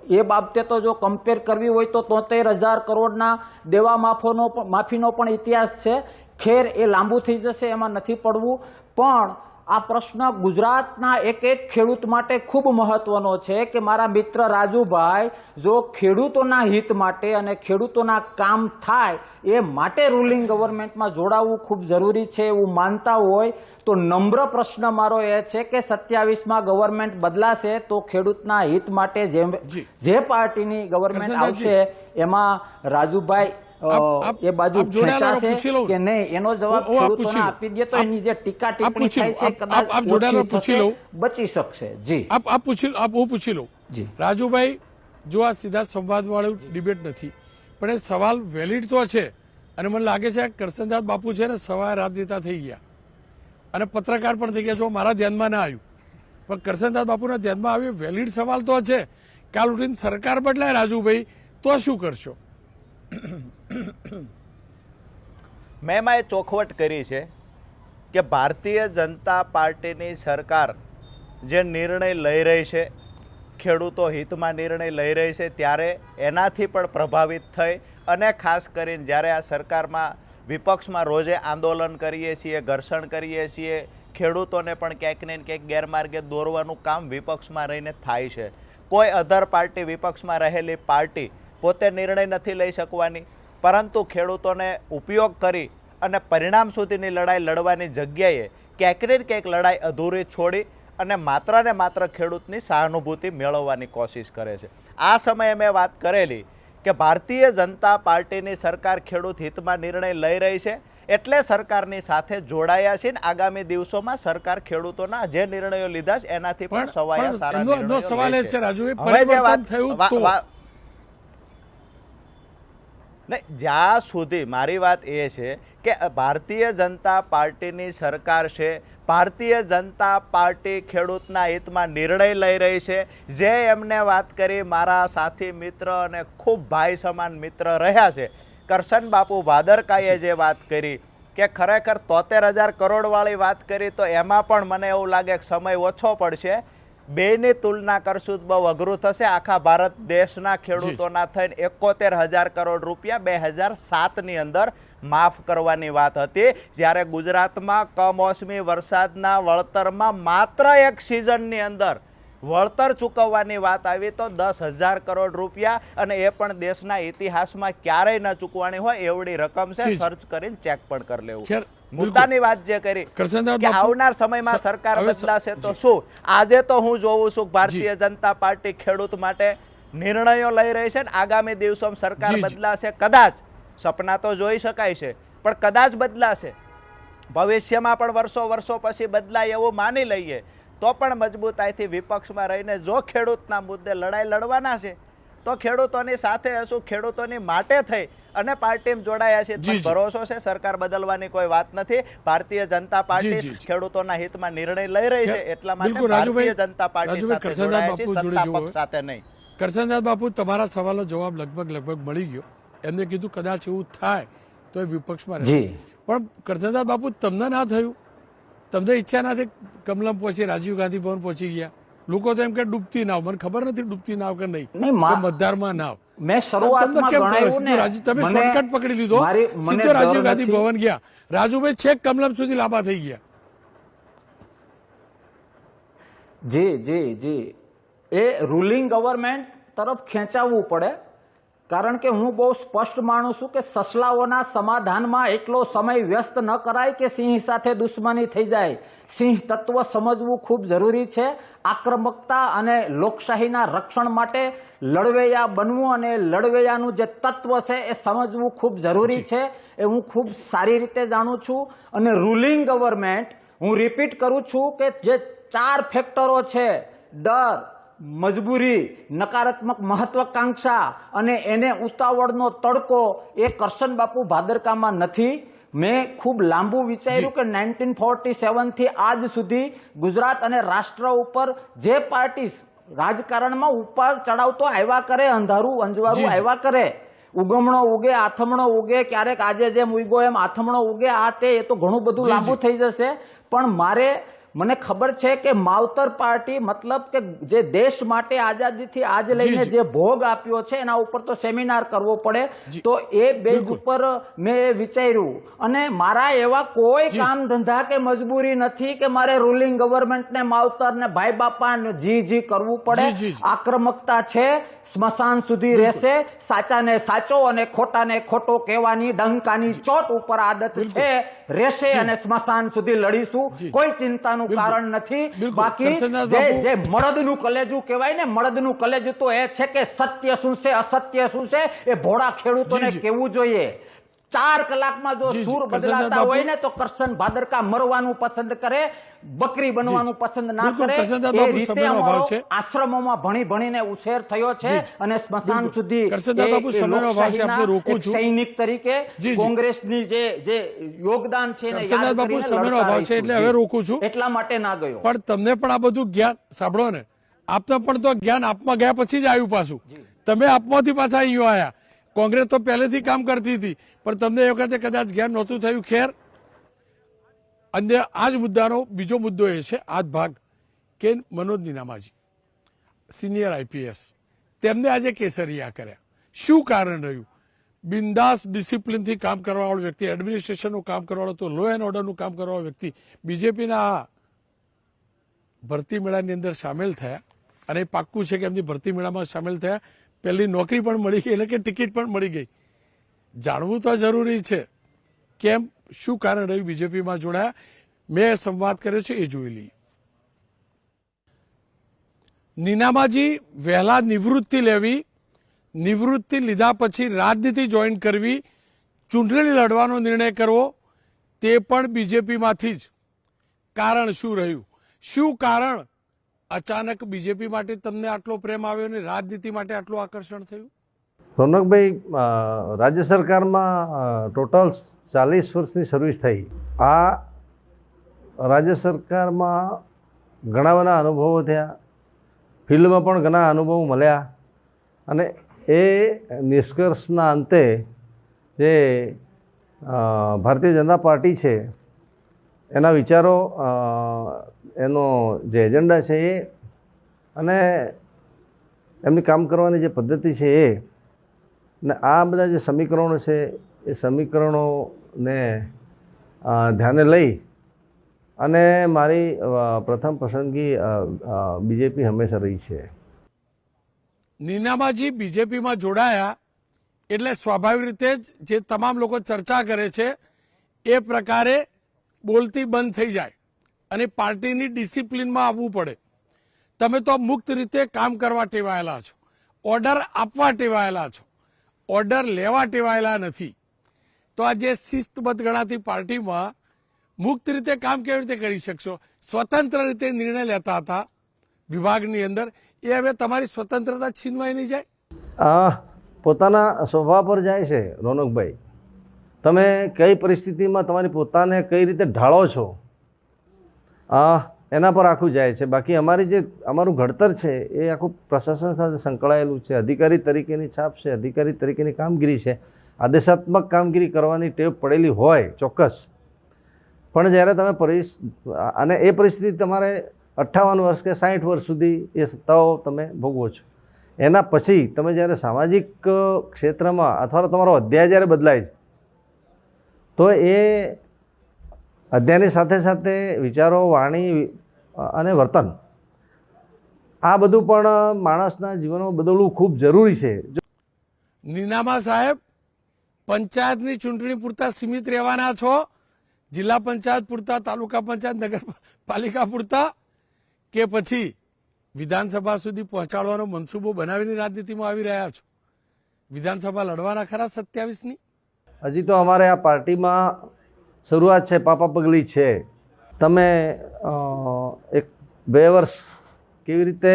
એ બાબતે તો જો કમ્પેર કરવી હોય તો 73,000 કરોડના દેવા માફીનો પણ ઇતિહાસ છે. ખેર એ લાંબુ થઈ જશે, એમાં નથી પડવું. પણ આ પ્રશ્ન ગુજરાતના એક એક ખેડૂત માટે ખૂબ મહત્વનો છે કે મારા મિત્ર રાજુભાઈ જો ખેડૂતોના હિત માટે અને ખેડૂતોના કામ થાય એ માટે રૂલિંગ ગવર્નમેન્ટમાં જોડાવવું ખૂબ જરૂરી છે એવું માનતા હોય તો નમ્ર પ્રશ્ન મારો એ છે કે 27માં ગવર્નમેન્ટ બદલાશે તો ખેડૂતના હિત માટે જે પાર્ટીની ગવર્નમેન્ટ આવશે એમાં રાજુભાઈ એ બાજુ ખેંચાશે કે નહીં એનો જવાબ ખેડૂતોને આપી દે તો એની જે ટીકા ટિપ્પણી થાય છે કદાચ બચી શકશે. જી હું પૂછી લઉં. રાજુભાઈ, જો આ સીધા સંવાદ વાળું ડિબેટ નથી પણ એ સવાલ વેલિડ તો છે અને મને લાગે છે કરશનદાસ બાપુ છે ને સવારે રાજનેતા થઈ ગયા અને પત્રકાર પણ થઈ ગયા. જો મારા ધ્યાનમાં ના આવ્યું પણ કરશનદાસ બાપુના ધ્યાનમાં આવ્યું. વેલિડ સવાલ તો છે. કાલ ઉઠીને સરકાર બદલાય રાજુભાઈ તો શું કરશો? મેં એમાં એ ચોખવટ કરી છે કે ભારતીય જનતા પાર્ટીની સરકાર જે નિર્ણય લઈ રહી છે, ખેડૂતો હિતમાં નિર્ણય લઈ રહી છે, ત્યારે એનાથી પણ પ્રભાવિત થઈ અને ખાસ કરીને જ્યારે આ સરકારમાં વિપક્ષમાં રોજે આંદોલન કરીએ છીએ, ઘર્ષણ કરીએ છીએ, ખેડૂતોને પણ ક્યાંક ને ક્યાંક ગેરમાર્ગે દોરવાનું કામ વિપક્ષમાં રહીને થાય છે. કોઈ અધર પાર્ટી, વિપક્ષમાં રહેલી પાર્ટી પોતે નિર્ણય નથી લઈ શકવાની, પરંતુ ખેડૂતોને ઉપયોગ કરી અને પરિણામ સુધીની લડાઈ લડવાની જગ્યાએ ક્યાંક ને ક્યાંક લડાઈ અધૂરી છોડી અને માત્ર ખેડૂતની સહાનુભૂતિ મેળવવાની કોશિશ કરે છે. આ સમયે મેં વાત કરેલી કે ભારતીય જનતા પાર્ટીની સરકાર ખેડૂત હિતમાં નિર્ણય લઈ રહી છે એટલે સરકારની સાથે જોડાયા છે. આગામી દિવસોમાં સરકાર ખેડૂતોના જે નિર્ણયો લીધા છે એનાથી પણ સવાયા સારા નિર્ણયો સવાલ એ છે રાજુ, જ્યાં સુધી મારી વાત એ છે કે ભારતીય જનતા પાર્ટીની સરકાર છે, ભારતીય જનતા પાર્ટી ખેડૂતના હિતમાં નિર્ણય લઈ રહી છે. જે એમને વાત કરી મારા સાથી મિત્ર અને ખૂબ ભાઈ સમાન મિત્ર રહ્યા છે કરશન બાપુ ભાદરકાએ જે વાત કરી કે ખરેખર 73,000 કરોડવાળી વાત કરી તો એમાં પણ મને એવું લાગે કે સમય ઓછો પડશે. બેની તુલના કરશું તો બહુ અઘરું થશે. આખા ભારત દેશના ખેડૂતોના થઈને 71,000 કરોડ રૂપિયા 2007ની અંદર માફ કરવાની વાત હતી, જ્યારે ગુજરાતમાં કમોસમી વરસાદના વળતરમાં માત્ર એક સિઝનની અંદર વળતર ચૂકવવાની વાત આવી તો 10,000 કરોડ રૂપિયા, અને એ પણ દેશના ઇતિહાસમાં ક્યારેય ન ચૂકવાની હોય એવડી રકમ છે. સર્ચ કરીને ચેક પણ કરી લેવું. મુદ્દાની વાત જે કરી કરશનદાસ કે બાપુ, આવનાર સમયમાં સરકાર હવે બદલાશે તો શું, આજે તો હું જોઉં છું કે ભારતીય જનતા પાર્ટી ખેડૂત માટે નિર્ણયો લઈ રહી છે ને આગામી દિવસોમાં સરકાર જી, જી. બદલાશે, કદાચ સપના તો જોઈ શકાય છે પણ કદાચ બદલાશે, ભવિષ્યમાં પણ વર્ષો પછી બદલાય એવું માની લઈએ તો પણ મજબૂતાઈથી વિપક્ષમાં રહીને જો ખેડૂતના મુદ્દે લડાઈ લડવાના છે તો ખેડૂતોની સાથે હશું, ખેડૂતોની માટે થઈ અને પાર્ટીમાં જોડાયા છે. જી, જી. ભરોસો છે સરકાર બદલવાની કોઈ વાત નથી. ભારતીય જનતા પાર્ટી જી, જી. ખેડૂતોના હિતમાં નિર્ણય લઈ રહી છે એટલા માટે બિલકુલ, રાજુભાઈ, ભારતીય જનતા પાર્ટી રાજુભાઈ, સાથે કરશનદાસ જોડાયા છે, બાપુ જોડે સત્તા જુઓ. પક્ષ સાથે નહીં. કરશનદાસ બાપુ, તમારા સવાલનો જવાબ લગભગ મળી ગયો. એમને કીધું કદાચ એવું થાય તો એ વિપક્ષમાં રહેશે. જી. પણ કરશનદાસ બાપુ, તમને ના થયું? તમને ઈચ્છા નથી? કમલમ પહોંચી, રાજીવ ગાંધી ભવન પહોંચી ગયા. લોકો તો એમ કે ડૂબતી નાવ, મને ખબર નથી ડૂબતી નાવ કે નહીં, નહીં, કે મતદારમાં નાવ. મેં શરૂઆતમાં તમને કેમ ગણાવ્યું સીધું ને, તમે મને- શોર્ટકટ પકડી લીધો, મને સીધો રાજીવ ડર ગાંધી નથી. ભવન ગયા. રાજુભાઈ છેક કમલમ સુધી લાંબા થઈ ગયા. જી એ રૂલિંગ ગવર્મેન્ટ તરફ ખેંચાવવું પડે, કારણ કે હું બહુ સ્પષ્ટ માનું છું કે સસલાઓના સમાધાનમાં એટલો સમય વ્યસ્ત ન કરાય કે સિંહ સાથે દુશ્મની થઈ જાય. સિંહ તત્વ સમજવું ખૂબ જરૂરી છે. આક્રમકતા અને લોકશાહીના રક્ષણ માટે લડવૈયા બનવું અને લડવૈયાનું જે તત્વ છે એ સમજવું ખૂબ જરૂરી છે. એ હું ખૂબ સારી રીતે જાણું છું. અને રૂલિંગ ગવર્મેન્ટ, હું રિપીટ કરું છું કે જે 4 ફેક્ટરો છે, ડર, મજબૂરી, નકારાત્મક મહત્વાકાંક્ષા અને એને ઉતાવળનો તડકો, એ કરશન બાપુ ભાદરકામાં નથી. મેં ખૂબ લાંબુ વિચાર્યું કે 1947 થી આજ સુધી ગુજરાત અને રાષ્ટ્ર ઉપર જે પાર્ટી રાજકારણમાં ઉપર ચડાવતો આવ્યા કરે, અંધારું અંજવાળું આવ્યા કરે, ઉગમણો ઉગે, આથમણો ઉગે, ક્યારેક આજે જેમ ઉગ્યો એમ આથમણો ઉગે, આ તે, એ તો ઘણું બધું લાંબુ થઈ જશે. પણ મને ખબર છે કે માવતર પાર્ટી, મતલબ કે જે દેશ માટે આઝાદીથી આજ લઈને જે ભોગ આપ્યો છે એના ઉપર તો સેમિનાર કરવો પડે. તો એ બેઝ ઉપર મેં વિચાર્યું. અને મારા એવા કોઈ કામ ધંધા કે મજબૂરી નથી કે મારે રૂલિંગ ગવર્મેન્ટને, માવતરને, ભાઈ બાપા જી કરવું પડે. આક્રમકતા છે, સ્મશાન સુધી રહેશે. સાચાને સાચો અને ખોટાને ખોટો કહેવાની ડંકાની ચોટ ઉપર આદત છે, રહેશે અને સ્મશાન સુધી લડીશું. કોઈ ચિંતાનું કારણ નથી. બાકી જે મળદનું કલેજું કહેવાય ને, મળદનું કલેજું તો એ છે કે સત્ય શું છે, અસત્ય શું છે, એ ભોળા ખેડૂતોને કહેવું જોઈએ. 4 કલાકમાં જો સૂર બદલાતા હોય ને તો કરશન ભાદરકા મરવાનું પસંદ કરે, બકરી બનવાનું પસંદ ના કરે. એ રીતે અમારો આશ્રમોમાં ભણીને ઉછેર થયો છે અને સ્મશાન સુધી સૈનિક તરીકે કોંગ્રેસની જે યોગદાન છે એને યાદ કરીને લડતા રહીશું. એટલે હવે રોકું છું, એટલા માટે ના ગયો. પણ તમને પણ આ બધું જ્ઞાન સાંભળો ને, આપને પણ તો જ્ઞાન આપમાં ગયા પછી જ આવ્યું પાછું. તમે આપમાંથી પાછા અહીંયા આવ્યા. કોંગ્રેસ તો પહેલેથી કામ કરતી હતી, પણ તમને એ વખતે કદાચ જ્ઞાન નહોતું થયું. ખેર, અને આ જ મુદ્દાનો બીજો મુદ્દો એ છે, આ જ ભાગ, કે મનોજ નીનામાજી સિનિયર આઈપીએસ, તેમને આજે કેસરિયા કર્યા. શું કારણ રહ્યું? બિંદાસ ડિસિપ્લિનથી કામ કરવાવાળો વ્યક્તિ, એડમિનિસ્ટ્રેશનનું કામ કરવાવાળો, તો લો એન્ડ ઓર્ડરનું કામ કરવાવાળો વ્યક્તિ બીજેપીના ભરતી મેળાની અંદર સામેલ થયા. અને એ પાક્કું છે કે એમની ભરતી મેળામાં સામેલ થયા, પહેલી નોકરી પણ મળી ગઈ, એટલે કે ટિકિટ પણ મળી ગઈ. જાણવું તો જરૂરી છે કેમ, શું કારણ રહ્યું બીજેપીમાં જોડાયા. મેં સંવાદ કર્યો છે, એ જોઈ લઈએ. નીનામાજી વહેલા નિવૃત્તિ લેવી, નિવૃત્તિ લીધા પછી રાજનીતિ જોઈન કરવી, ચૂંટણી લડવાનો નિર્ણય કરવો, તે પણ બીજેપીમાંથી જ. કારણ શું રહ્યું? શું કારણ અચાનક બીજેપી માટે તમને આટલો પ્રેમ આવ્યો અને રાજનીતિ માટે આટલું આકર્ષણ થયું? રોનકભાઈ, રાજ્ય સરકારમાં ટોટલ 40 વર્ષની સર્વિસ થઈ. આ રાજ્ય સરકારમાં ઘણા બધા અનુભવો થયા, ફિલ્ડમાં પણ ઘણા અનુભવો મળ્યા. અને એ નિષ્કર્ષના અંતે જે ભારતીય જનતા પાર્ટી છે એના વિચારો, એનો જે એજન્ડા છે એ, અને એમની કામ કરવાની જે પદ્ધતિ છે એ, ને આ બધા જે સમીકરણો છે એ સમીકરણોને ધ્યાને લઈ અને મારી પ્રથમ પસંદગી બીજેપી હંમેશા રહી છે. નીનામાજી બીજેપીમાં જોડાયા એટલે સ્વાભાવિક રીતે જ જે તમામ લોકો ચર્ચા કરે છે એ પ્રકારે બોલતી બંધ થઈ જાય અને પાર્ટીની ડિસિપ્લિનમાં આવવું પડે. તમે તો મુક્ત રીતે કામ કરવા ટેવાયેલા છો, ઓર્ડર આપવા ટેવાયેલા છો, ઓર્ડર લેવા ટેવાયેલા નથી. તો આ જે શિસ્તબદ્ધ ગણાતી પાર્ટીમાં મુક્ત રીતે કામ કેવી રીતે કરી શકશો? સ્વતંત્ર રીતે નિર્ણય લેતા હતા વિભાગની અંદર, એ હવે તમારી સ્વતંત્રતા છીનવાઈ નહીં જાય? પોતાના સ્વભાવ પર જાય છે રોનકભાઈ. તમે કઈ પરિસ્થિતિમાં તમારી પોતાને કઈ રીતે ઢાળો છો એના પર આખું જાય છે. બાકી અમારું ઘડતર છે એ આખું પ્રશાસન સાથે સંકળાયેલું છે. અધિકારી તરીકેની છાપ છે, અધિકારી તરીકેની કામગીરી છે, આદેશાત્મક કામગીરી કરવાની ટેવ પડેલી હોય ચોક્કસ. પણ જ્યારે તમે અને એ પરિસ્થિતિ તમારે 58 વર્ષ કે 60 વર્ષ સુધી એ સત્તાઓ તમે ભોગવો છો. એના પછી તમે જ્યારે સામાજિક ક્ષેત્રમાં અથવા તમારો અધ્યાય જ્યારે બદલાય છે તો એ અધ્યાયની સાથે સાથે વિચારો, વાણી અને વર્તન આ બધું પણ માણસના જીવનમાં બદલવું ખૂબ જરૂરી છે. નીનામા સાહેબ, પંચાયતની ચૂંટણી પૂરતા સીમિત રહેવાના છો? જિલ્લા પંચાયત પૂરતા, તાલુકા પંચાયત, નગરપાલિકા પૂરતા, કે પછી વિધાનસભા સુધી પહોંચાડવાનો મનસૂબો બનાવીને રાજનીતિમાં આવી રહ્યા છો? વિધાનસભા લડવાના ખરા 27ની? હજી તો અમારે આ પાર્ટીમાં શરૂઆત છે, પાપા પગલી છે. તમે 1-2 વર્ષ કેવી રીતે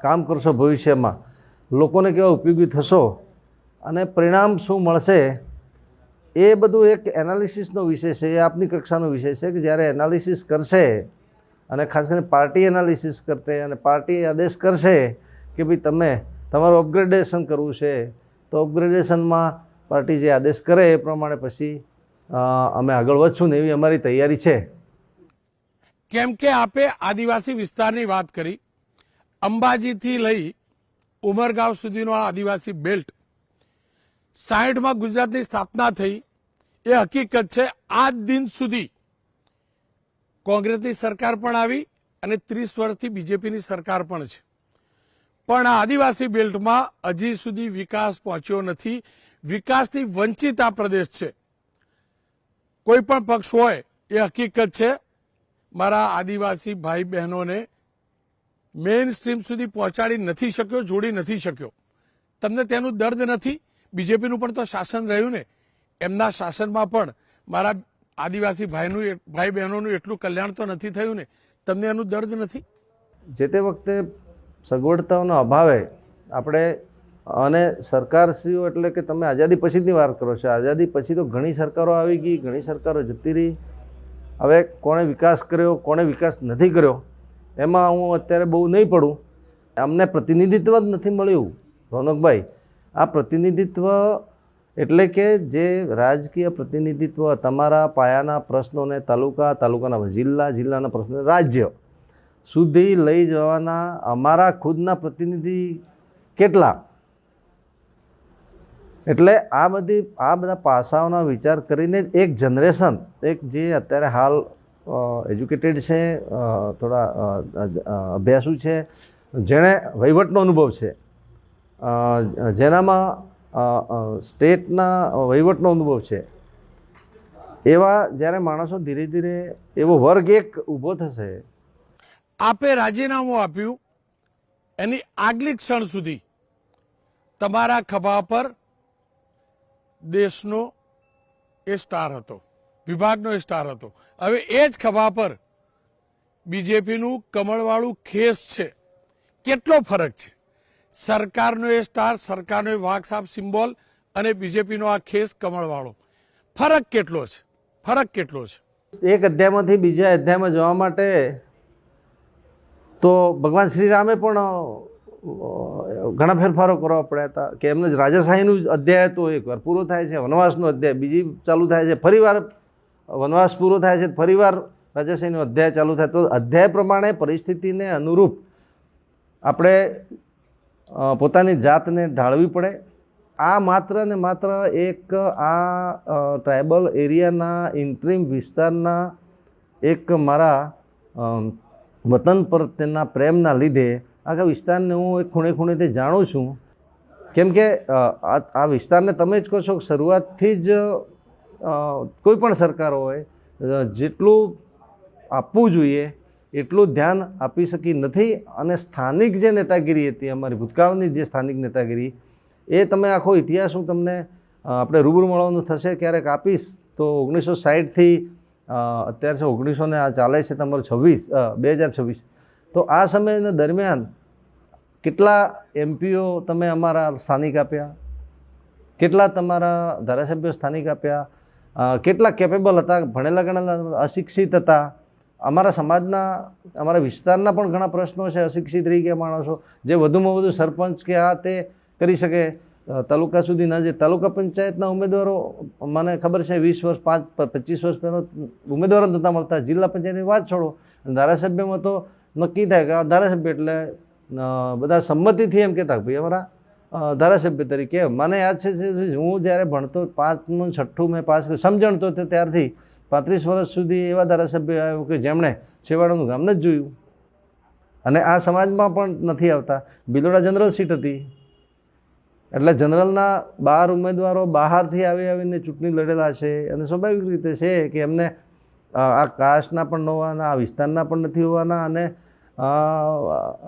કામ કરશો ભવિષ્યમાં, લોકોને કેવા ઉપયોગી થશો અને પરિણામ શું મળશે, એ બધું એક એનાલિસિસનો વિષય છે. એ આપની કક્ષાનો વિષય છે કે જ્યારે એનાલિસિસ કરશે અને ખાસ કરીને પાર્ટી એનાલિસિસ કરશે અને પાર્ટી આદેશ કરશે કે ભાઈ તમારું અપગ્રેડેશન કરવું છે, તો અપગ્રેડેશનમાં પાર્ટી જે આદેશ કરે એ પ્રમાણે પછી અમે આગળ વધશું ને એવી અમારી તૈયારી છે. કેમ કે આપે આદિવાસી વિસ્તારની વાત કરી, અંબાજીથી લઈ ઉમરગાંવ સુધીનો આ આદિવાસી બેલ્ટ 60માં ગુજરાતની સ્થાપના થઈ એ હકીકત છે. આજ દિન સુધી કોંગ્રેસની સરકાર પણ આવી અને 30 વર્ષથી બીજેપીની સરકાર પણ છે, પણ આ આદિવાસી બેલ્ટમાં હજી સુધી વિકાસ પહોંચ્યો નથી. વિકાસથી વંચિત આ પ્રદેશ છે. કોઈ પણ પક્ષ હોય એ હકીકત છે, મારા આદિવાસી ભાઈ બહેનોને મેઇન સ્ટ્રીમ સુધી પહોંચાડી નથી શક્યો, જોડી નથી શક્યો. તમને તેનું દર્દ નથી? બીજેપીનું પણ તો શાસન રહ્યું ને, એમના શાસનમાં પણ મારા આદિવાસી ભાઈ બહેનોનું એટલું કલ્યાણ તો નથી થયું ને, તમને એનું દર્દ નથી? જે તે વખતે સગવડતાઓના અભાવે આપણે અને સરકારશ્રીઓ, એટલે કે તમે આઝાદી પછીની વાત કરો છો, આઝાદી પછી તો ઘણી સરકારો આવી ગઈ, ઘણી સરકારો જતી રહી. હવે કોણે વિકાસ કર્યો, કોણે વિકાસ નથી કર્યો એમાં હું અત્યારે બહુ નહીં પડું. અમને પ્રતિનિધિત્વ જ નથી મળ્યું રોનકભાઈ. આ પ્રતિનિધિત્વ એટલે કે જે રાજકીય પ્રતિનિધિત્વ તમારા પાયાના પ્રશ્નોને તાલુકાના જિલ્લા, જિલ્લાના પ્રશ્નો રાજ્ય સુધી લઈ જવાના અમારા ખુદના પ્રતિનિધિ કેટલા? એટલે આ બધા પાસાઓના વિચાર કરીને એક જનરેશન, એક જે અત્યારે હાલ એજ્યુકેટેડ છે, થોડા અભ્યાસુ છે, જેણે વહીવટનો અનુભવ છે, જેનામાં સ્ટેટના વહીવટનો અનુભવ છે, એવા જ્યારે માણસો ધીરે ધીરે એવો વર્ગ એક ઊભો થશે. આપે રાજીનામું આપ્યું એની આગલી ક્ષણ સુધી તમારા ખભા પર દેશનો એ સ્ટાર હતો, વિભાગનો એ સ્ટાર હતો. હવે એ જ ખભા પર બીજેપીનું કમળવાળું ખેસ છે. કેટલો ફરક છે? સરકારનો એ સ્ટાર, સરકારનો એ વાઘ સાપ સિમ્બોલ અને બીજેપીનો આ ખેસ કમળવાળો, ફરક કેટલો છે? ફરક કેટલો છે? એક અધ્યાયમાંથી બીજા અધ્યાયમાં જવા માટે તો ભગવાન શ્રી રામે પણ ઘણા ફેરફારો કરવા પડ્યા હતા કે એમને રાજાશાહીનું અધ્યાય તો એકવાર પૂરો થાય છે, વનવાસનો અધ્યાય બીજી ચાલુ થાય છે, ફરીવાર વનવાસ પૂરો થાય છે, ફરીવાર રાજાશાહીનો અધ્યાય ચાલુ થાય. તો અધ્યાય પ્રમાણે પરિસ્થિતિને અનુરૂપ આપણે પોતાની જાતને ઢાળવી પડે. આ માત્ર ને માત્ર એક આ ટ્રાઇબલ એરિયાના ઇન્ટ્રીમ વિસ્તારના એક મારા વતન પ્રત્યેના પ્રેમના લીધે આખા વિસ્તારને હું એક ખૂણે ખૂણેથી જાણું છું. કેમ કે આ વિસ્તારને તમે જ કહો છો કે શરૂઆતથી જ કોઈ પણ સરકાર હોય જેટલું આપવું જોઈએ એટલું ધ્યાન આપી શકી નથી. અને સ્થાનિક જે નેતાગીરી હતી, અમારી ભૂતકાળની જે સ્થાનિક નેતાગીરી, એ તમે આખો ઇતિહાસ હું તમને આપણે રૂબરૂ મળવાનું થશે ક્યારેક આપીશ. તો 1960થી અત્યારે છે 1900 ને આ ચાલે છે તમારું 2026. તો આ સમયના દરમિયાન કેટલા MPઓ તમે અમારા સ્થાનિક આપ્યા, કેટલા તમારા ધારાસભ્યો સ્થાનિક આપ્યા, કેટલા કેપેબલ હતા, ભણેલા ગણેલા, અશિક્ષિત હતા. અમારા સમાજના, અમારા વિસ્તારના પણ ઘણા પ્રશ્નો છે, અશિક્ષિત રહી ગયા માણસો જે વધુમાં વધુ સરપંચ કે આ તે કરી શકે, તાલુકા સુધી ના જે તાલુકા પંચાયતના ઉમેદવારો મને ખબર છે 20 વર્ષ 25 વર્ષ પહેલાં ઉમેદવારો નહોતા મળતા. જિલ્લા પંચાયતની વાત છોડો, ધારાસભ્યમાં તો નક્કી થાય કે આ ધારાસભ્ય એટલે બધા સંમતિથી એમ કહેતા ભાઈ અમારા ધારાસભ્ય તરીકે. મને યાદ છે હું જ્યારે ભણતો 5મું 6ઠું મેં પાસ સમજણ તો ત્યારથી 35 વર્ષ સુધી એવા ધારાસભ્ય આવ્યો કે જેમણે છેવાડાનું ગામ નથી જોયું અને આ સમાજમાં પણ નથી આવતા. ભિલોડા જનરલ સીટ હતી એટલે જનરલના 12 ઉમેદવારો બહારથી આવીને ચૂંટણી લડેલા છે અને સ્વાભાવિક રીતે છે કે એમને આ કાસ્ટના પણ ન હોવાના, આ વિસ્તારના પણ નથી હોવાના અને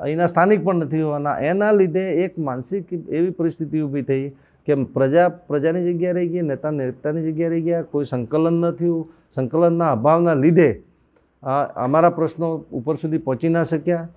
અહીંના સ્થાનિક પણ નથી હોવાના. એના લીધે એક માનસિક એવી પરિસ્થિતિ ઊભી થઈ કે પ્રજાની જગ્યા રહી ગઈ, નેતાની જગ્યા રહી ગયા, કોઈ સંકલન ન થયું. સંકલનના અભાવના લીધે અમારા પ્રશ્નો ઉપર સુધી પહોંચી ના શક્યા